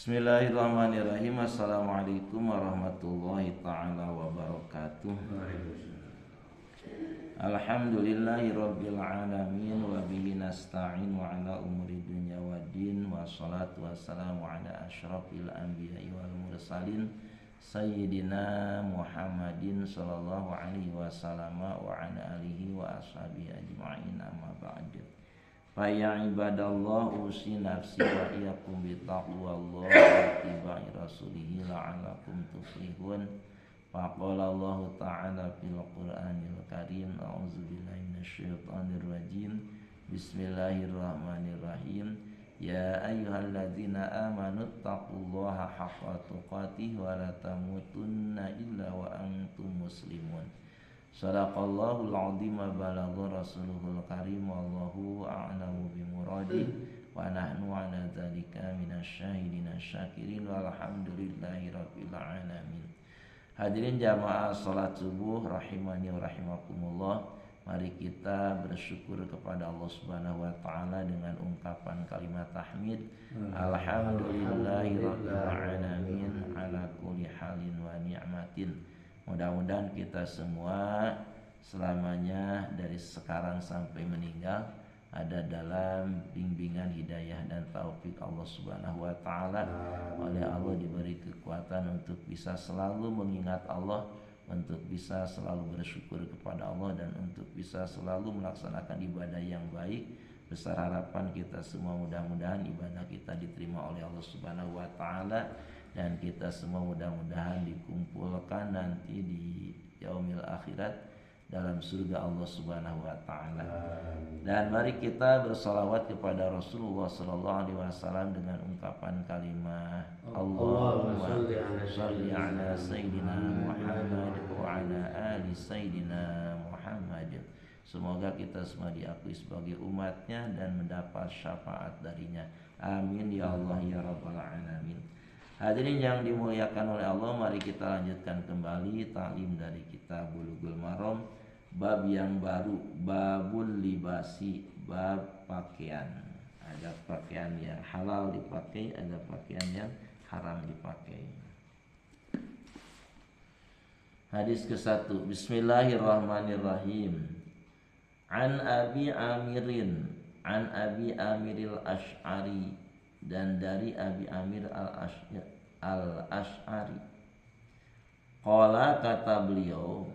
Bismillahirrahmanirrahim. Assalamualaikum warahmatullahi ta'ala wabarakatuh. Alhamdulillahi rabbil alamin. Wa bihi nasta'in wa ala umuri dunya waddin. Wassalatu wassalamu ala ashrafil anbiya'i wal mursalin Sayyidina Muhammadin sallallahu alaihi wasallam wa ala alihi wa ashabihi ajma'in, amma ba'd. Fa ya ibadallah, usi nafsi wa iyyakum bi taqwallah wa ittiba'i rasulih la'allakum tuflihun. Faqala Allah ta'ala fil Qur'anil Karim, a'udzubillahi minasyaitonir rajim. Bismillahirrahmanirrahim. Ya ayyuhalladzina amanu taqullaha haqqa tuqatih wa la tamutunna illa wa antum muslimun. Sadaqallahul azim wa balagha rasuluhul karim, wallahu a'lamu bimuradih, wa nahnu ala dzalika minasyahidin syakirin, walhamdulillahi rabbil alamin. Hadirin jamaah salat subuh rahimani wa rahimakumullah. Mari kita bersyukur kepada Allah Subhanahu wa taala dengan ungkapan kalimat tahmid. Alhamdulillahi rabbil alamin ala kulli halin wa ni'matin. Mudah-mudahan kita semua selamanya dari sekarang sampai meninggal ada dalam bimbingan hidayah dan taufik Allah Subhanahu wa taala. Oleh Allah diberi kekuatan untuk bisa selalu mengingat Allah, untuk bisa selalu bersyukur kepada Allah, dan untuk bisa selalu melaksanakan ibadah yang baik. Besar harapan kita semua mudah-mudahan ibadah kita diterima oleh Allah Subhanahu wa taala, dan kita semua mudah-mudahan dikumpulkan nanti di yaumil akhirat dalam surga Allah Subhanahu wa taala. Dan mari kita bersalawat kepada Rasulullah sallallahu alaihi wasallam dengan ungkapan kalimat Allahumma shalli ala sayyidina Muhammad wa ala ali sayyidina Muhammad. Semoga kita semua diakui sebagai umatnya dan mendapat syafaat darinya. Amin ya Allah ya rabbal alamin. Hadirin yang dimuliakan oleh Allah, mari kita lanjutkan kembali taklim dari kitab Bulughul Maram, bab yang baru, babul libasi, bab pakaian. Ada pakaian yang halal dipakai, ada pakaian yang haram dipakai. Hadis ke-1. Bismillahirrahmanirrahim. An Abi Amirin, an Abi Amiril Asy'ari, dan dari Abi Amir al-Asy'ari. Qala, kata beliau,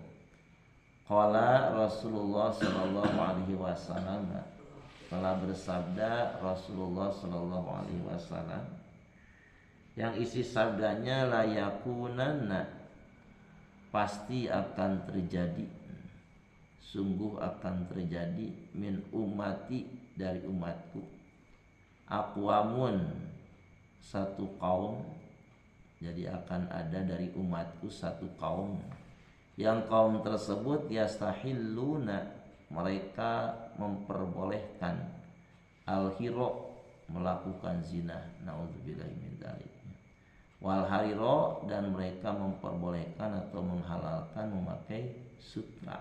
qala Rasulullah sallallahu alaihi wasallam, telah bersabda Rasulullah sallallahu alaihi wasallam, yang isi sabdanya la yakunanna, pasti akan terjadi, sungguh akan terjadi, min ummati, dari umatku, aqwamun, satu kaum. Jadi akan ada dari umatku satu kaum, yang kaum tersebut yastahilluna, mereka memperbolehkan, al-hiro, melakukan zina, naudzubillahi min dzalik, wal hariro, dan mereka memperbolehkan atau menghalalkan memakai sutra.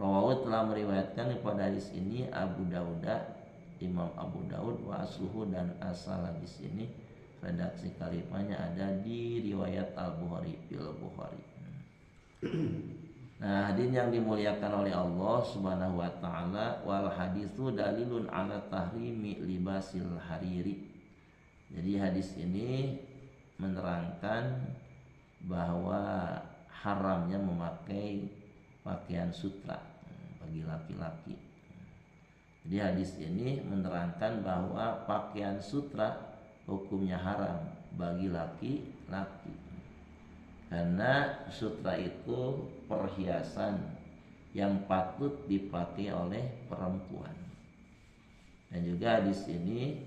Rawahu, telah meriwayatkan kepada hadis ini Abu Dawud, Imam Abu Daud, wa asluhu, dan asal hadis ini, redaksi kalimahnya ada di riwayat Al-Bukhari, fil Bukhari. Nah, hadirin yang dimuliakan oleh Allah Subhanahu wa taala, wal haditsu dalilun ala tahrimi libasil hariri. Jadi hadis ini menerangkan bahwa haramnya memakai pakaian sutra bagi laki-laki. Jadi hadis ini menerangkan bahwa pakaian sutra hukumnya haram bagi laki-laki, karena sutra itu perhiasan yang patut dipakai oleh perempuan. Dan juga hadis ini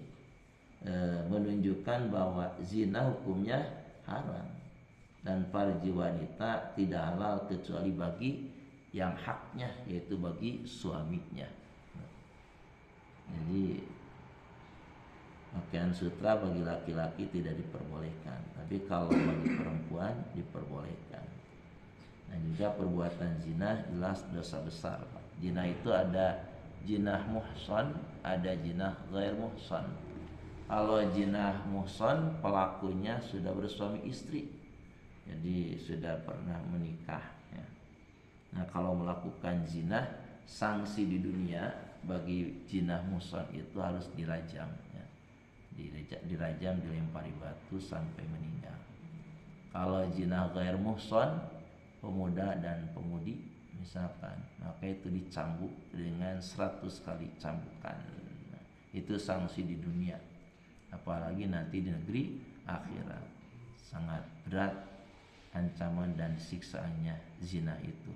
menunjukkan bahwa zina hukumnya haram, dan farji wanita tidak halal kecuali bagi yang haknya, yaitu bagi suaminya. Jadi pakaian sutra bagi laki-laki tidak diperbolehkan, tapi kalau bagi perempuan diperbolehkan. Dan juga perbuatan zina jelas dosa besar. Zina itu ada jinah muhsan, ada jinah ghair muhsan. Kalau jinah muhson pelakunya sudah bersuami istri, jadi sudah pernah menikah ya. Nah kalau melakukan zina, sanksi di dunia bagi jinah muhson itu harus dirajam ya. Dirajam, dilempari batu sampai meninggal. Kalau jinah ghair muhson, pemuda dan pemudi misalkan, maka itu dicambuk dengan 100 kali cambukan. Nah, itu sanksi di dunia. Apalagi nanti di negeri akhirat, sangat berat ancaman dan siksaannya zina itu.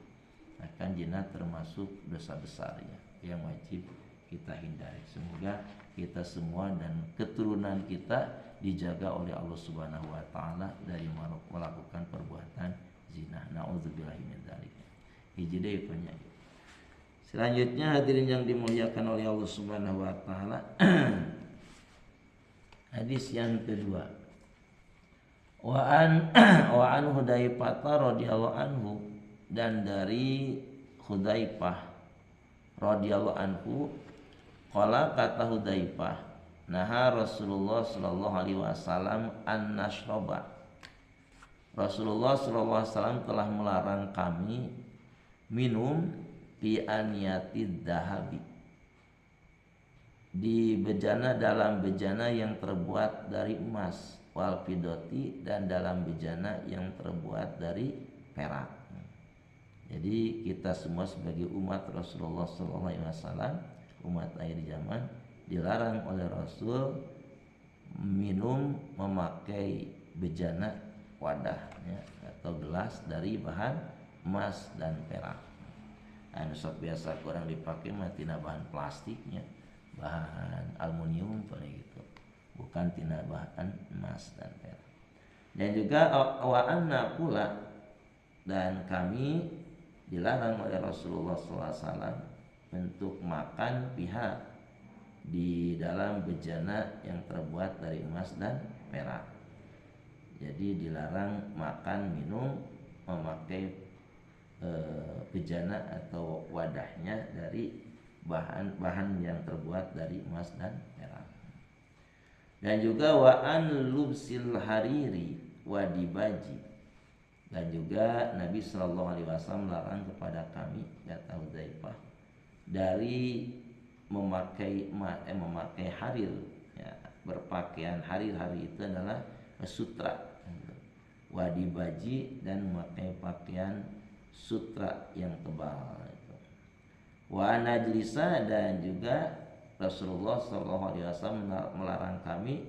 Akan zina termasuk dosa besar ya, yang wajib kita hindari. Semoga kita semua dan keturunan kita dijaga oleh Allah Subhanahu wa taala dari melakukan perbuatan zina. Nauzubillahi min dzalik. Hiji deui penyakit. Selanjutnya hadirin yang dimuliakan oleh Allah Subhanahu wa taala. Hadis yang kedua. Wa an Hudzaifah radhiyallahu anhu, dan dari Hudzaifah radhiyallahu anhu qala, kata Hudzaifah, naha Rasulullah sallallahu alaihi wasallam an nashraba. Rasulullah sallallahu alaihi wasallam telah melarang kami minum fi aniyatid dahabi, di bejana, dalam bejana yang terbuat dari emas, wal fidoti, dan dalam bejana yang terbuat dari perak. Jadi kita semua sebagai umat Rasulullah SAW, umat akhir zaman, dilarang oleh Rasul minum memakai bejana, wadah ya, atau gelas dari bahan emas dan perak. Anu sok biasa kurang dipakai mah tina bahan plastiknya, bahan aluminium paling gitu, bukan tina bahan emas dan perak. Dan juga wa anna pula, dan kami dilarang oleh Rasulullah SAW untuk makan pihak di dalam bejana yang terbuat dari emas dan perak. Jadi dilarang makan minum memakai bejana atau wadahnya dari bahan yang terbuat dari emas dan perak. Dan juga wa an lubsil hariri wa dibaji, dan juga Nabi Shallallahu Alaihi Wasallam melarang kepada kami, kata Hudzaifah, dari memakai harir ya, berpakaian harir. Harir itu adalah sutra, wa dibaji, dan memakai pakaian sutra yang tebal. Wa najlisa, dan juga Rasulullah SAW melarang kami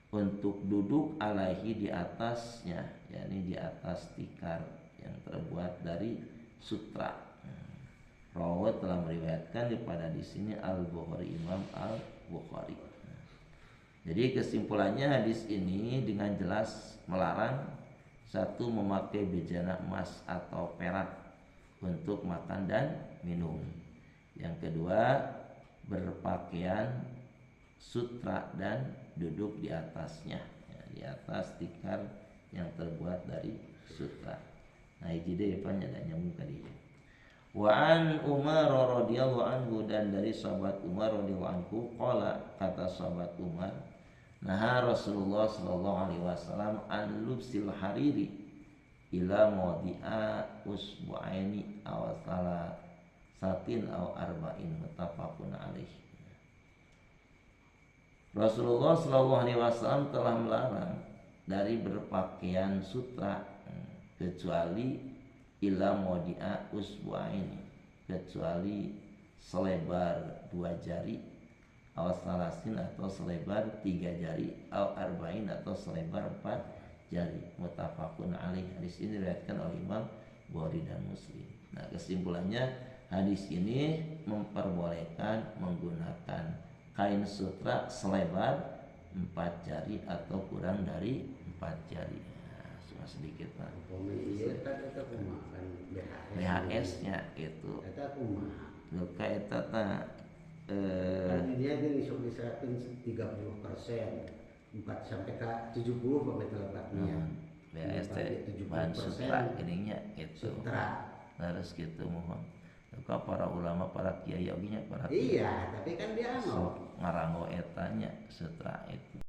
untuk duduk alaihi, di atasnya, yakni di atas tikar yang terbuat dari sutra. Rawat telah meriwayatkan daripada di sini Al-Bukhari, Imam Al-Bukhari. Jadi kesimpulannya hadis ini dengan jelas melarang, satu, memakai bejana emas atau perak untuk makan dan minum. Yang kedua, berpakaian sutra dan duduk di atasnya ya, di atas tikar yang terbuat dari sutra. Nah jadi apa ada nyambung tadi. Wa an Umar radhiyallahu anhu, dan dari sahabat Umar radhiyallahu anhu qala, kata sahabat Umar, nah Rasulullah sallallahu alaihi wasallam an lubsil hariri ila mawdi'a usbu'aini aw satin aw arba'in, muttafaqun alaih. Rasulullah sallallahu alaihi wasallam telah melarang dari berpakaian sutra, kecuali ila mawdi'a usbu'aini, kecuali selebar 2 jari, aw salasin, atau selebar 3 jari, aw arba'in, atau selebar 4 jari, muttafaqun alaih. Hadis ini diriwayatkan oleh Imam Bukhari dan Muslim. Nah kesimpulannya, hadis ini memperbolehkan menggunakan kain sutra selebar 4 jari atau kurang dari 4 jari. Nah, cuma sedikit lah. BHS-nya itu. Luka itu tak. Dia bisa diserapin 30%, 4 sampai ke 70 begitu lebatnya. BHS bahan sutra ininya itu. Sutra. Harus gitu mohon. Luka para ulama, para kiai oginya para. Iya, tapi kan dia ngarango etanya setelah itu